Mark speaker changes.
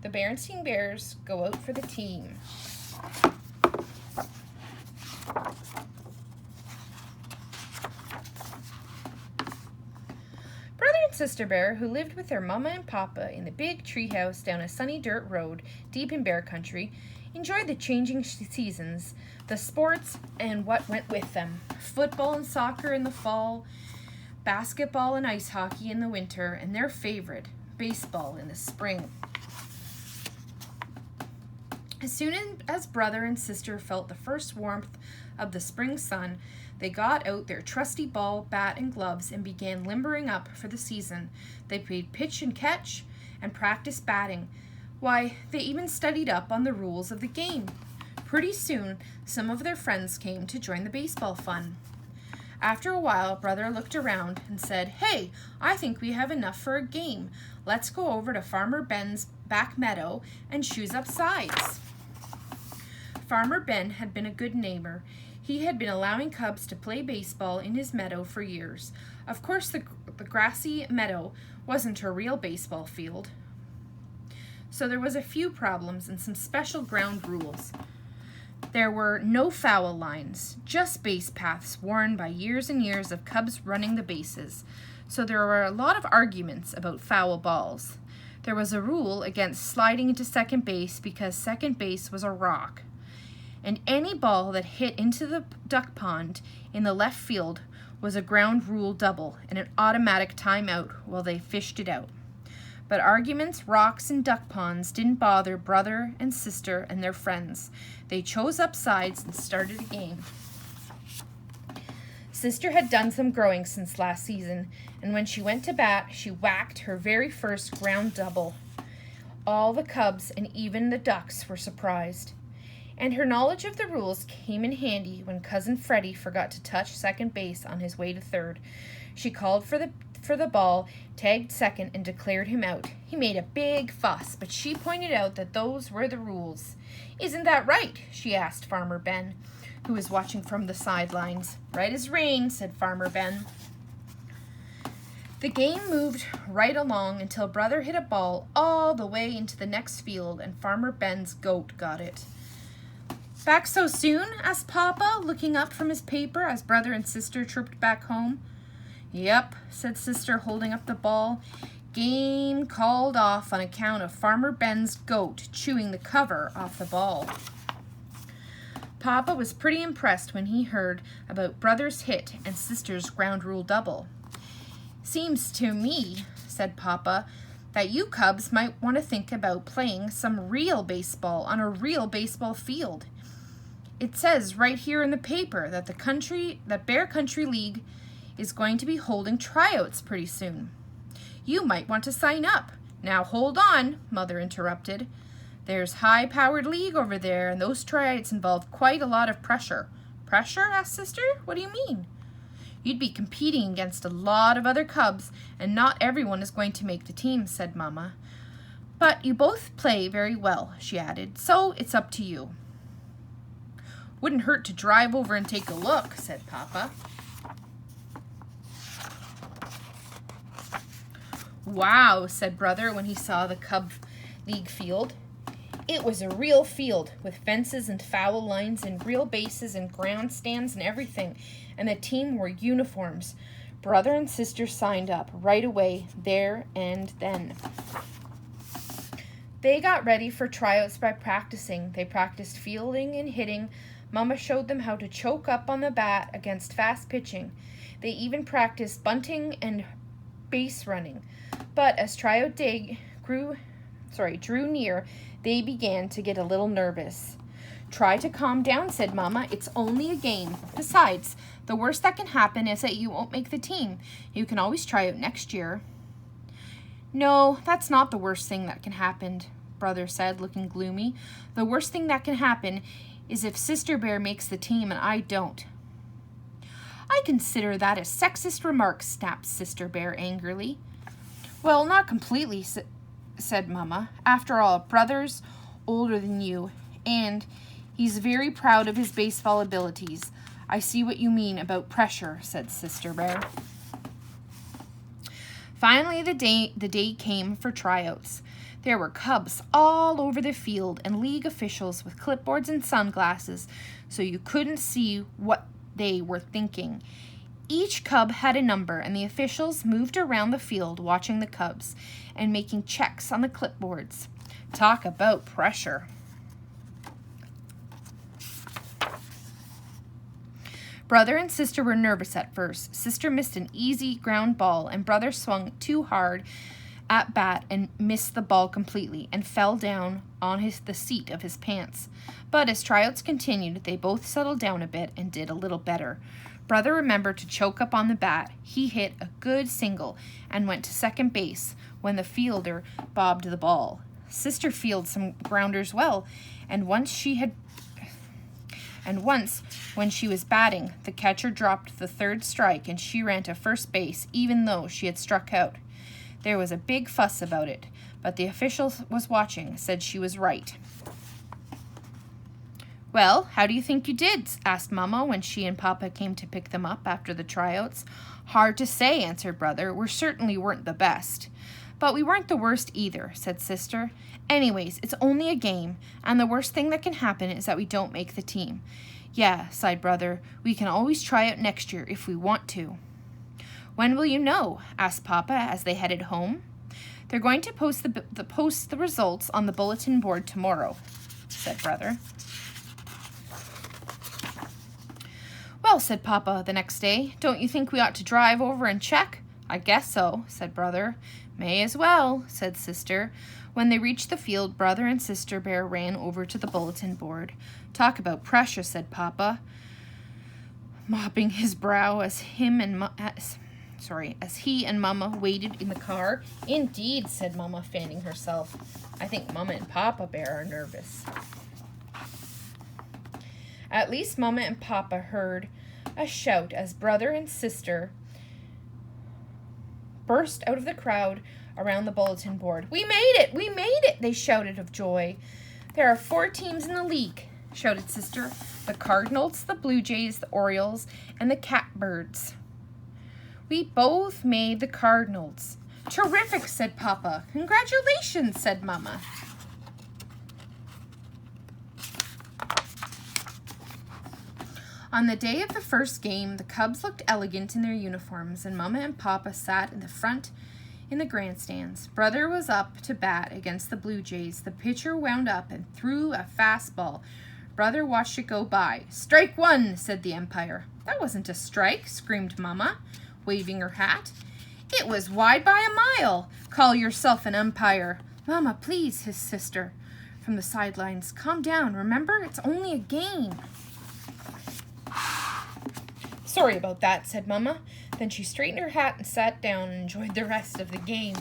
Speaker 1: The Berenstain Bears go out for the team. Brother and Sister Bear, who lived with their mama and papa in the big treehouse down a sunny dirt road deep in bear country, enjoyed the changing seasons, the sports, and what went with them. Football and soccer in the fall, basketball and ice hockey in the winter, and their favorite, baseball in the spring. As soon as brother and sister felt the first warmth of the spring sun, they got out their trusty ball, bat, and gloves and began limbering up for the season. They played pitch and catch and practiced batting. Why, they even studied up on the rules of the game. Pretty soon, some of their friends came to join the baseball fun. After a while, brother looked around and said, "Hey, I think we have enough for a game. Let's go over to Farmer Ben's back meadow and choose up sides." Farmer Ben had been a good neighbor. He had been allowing cubs to play baseball in his meadow for years. Of course, the grassy meadow wasn't a real baseball field, so there was a few problems and some special ground rules. There were no foul lines, just base paths worn by years and years of cubs running the bases, so there were a lot of arguments about foul balls. There was a rule against sliding into second base because second base was a rock, and any ball that hit into the duck pond in the left field was a ground rule double and an automatic timeout while they fished it out. But arguments, rocks, and duck ponds didn't bother brother and sister and their friends. They chose up sides and started a game. Sister had done some growing since last season, and when she went to bat, she whacked her very first ground double. All the cubs and even the ducks were surprised. And her knowledge of the rules came in handy when Cousin Freddie forgot to touch second base on his way to third. She called for the ball, tagged second, and declared him out. He made a big fuss, but she pointed out that those were the rules. "Isn't that right?" she asked Farmer Ben, who was watching from the sidelines. "Right as rain," said Farmer Ben. The game moved right along until brother hit a ball all the way into the next field, and Farmer Ben's goat got it. "Back so soon?" asked Papa, looking up from his paper as brother and sister tripped back home. "Yep," said Sister, holding up the ball. "Game called off on account of Farmer Ben's goat chewing the cover off the ball." Papa was pretty impressed when he heard about brother's hit and sister's ground rule double. "Seems to me," said Papa, "that you cubs might want to think about playing some real baseball on a real baseball field. It says right here in the paper that that Bear Country League is going to be holding tryouts pretty soon. You might want to sign up." "Now hold on," Mother interrupted. "There's high-powered league over there, and those tryouts involve quite a lot of pressure." "Pressure?" asked Sister. "What do you mean?" "You'd be competing against a lot of other cubs, and not everyone is going to make the team," said Mama. "But you both play very well," she added, "so it's up to you." "Wouldn't hurt to drive over and take a look," said Papa. "Wow," said brother when he saw the Cub League field. It was a real field with fences and foul lines and real bases and grandstands and everything, and the team wore uniforms. Brother and sister signed up right away, there and then. They got ready for tryouts by practicing. They practiced fielding and hitting. Mama showed them how to choke up on the bat against fast pitching. They even practiced bunting and base running. But as tryout day drew near, they began to get a little nervous. "Try to calm down," said Mama. "It's only a game. Besides, the worst that can happen is that you won't make the team. You can always try out next year." "No, that's not the worst thing that can happen," Brother said, looking gloomy. "The worst thing that can happen is if Sister Bear makes the team and I don't." "I consider that a sexist remark," snapped Sister Bear angrily. "Well, not completely," said Mama. "After all, Brother's older than you, and he's very proud of his baseball abilities. I see what you mean about pressure," said Sister Bear. Finally, the day came for tryouts. There were cubs all over the field and league officials with clipboards and sunglasses so you couldn't see what they were thinking. Each cub had a number, and the officials moved around the field watching the cubs and making checks on the clipboards. Talk about pressure. Brother and sister were nervous at first. Sister missed an easy ground ball, and brother swung too hard at bat and missed the ball completely and fell down on the seat of his pants. But as tryouts continued, they both settled down a bit and did a little better. Brother remembered to choke up on the bat. He hit a good single and went to second base when the fielder bobbed the ball. Sister fielded some grounders well, and once when she was batting, the catcher dropped the third strike and she ran to first base even though she had struck out. There was a big fuss about it, but the official was watching, said she was right. Well, how do you think you did? Asked Mama when she and Papa came to pick them up after the tryouts. Hard to say, answered Brother. We certainly weren't the best. But we weren't the worst either, said Sister. Anyways, it's only a game, and the worst thing that can happen is that we don't make the team. Yeah, sighed Brother. We can always try out next year if we want to. When will you know? Asked Papa as they headed home. They're going to post the results on the bulletin board tomorrow, said Brother. Well, said Papa the next day, don't you think we ought to drive over and check? I guess so, said Brother. May as well, said Sister. When they reached the field, Brother and Sister Bear ran over to the bulletin board. Talk about pressure, said Papa, mopping his brow as he and Mama waited in the car. Indeed, said Mama, fanning herself. I think Mama and Papa Bear are nervous. At least Mama and Papa heard a shout as Brother and Sister burst out of the crowd around the bulletin board. We made it! We made it! They shouted of joy. There are 4 teams in the league, shouted Sister. The Cardinals, the Blue Jays, the Orioles, and the Catbirds. We both made the Cardinals. Terrific, said Papa. Congratulations, said Mama. On the day of the first game, the Cubs looked elegant in their uniforms, and Mama and Papa sat in the front in the grandstands. Brother was up to bat against the Blue Jays. The pitcher wound up and threw a fastball. Brother watched it go by. Strike 1, said the umpire. That wasn't a strike, screamed Mama, waving her hat. It was wide by a mile. Call yourself an umpire. Mama, please, his sister from the sidelines. Calm down, remember? It's only a game. Sorry about that, said Mama. Then she straightened her hat and sat down and enjoyed the rest of the game.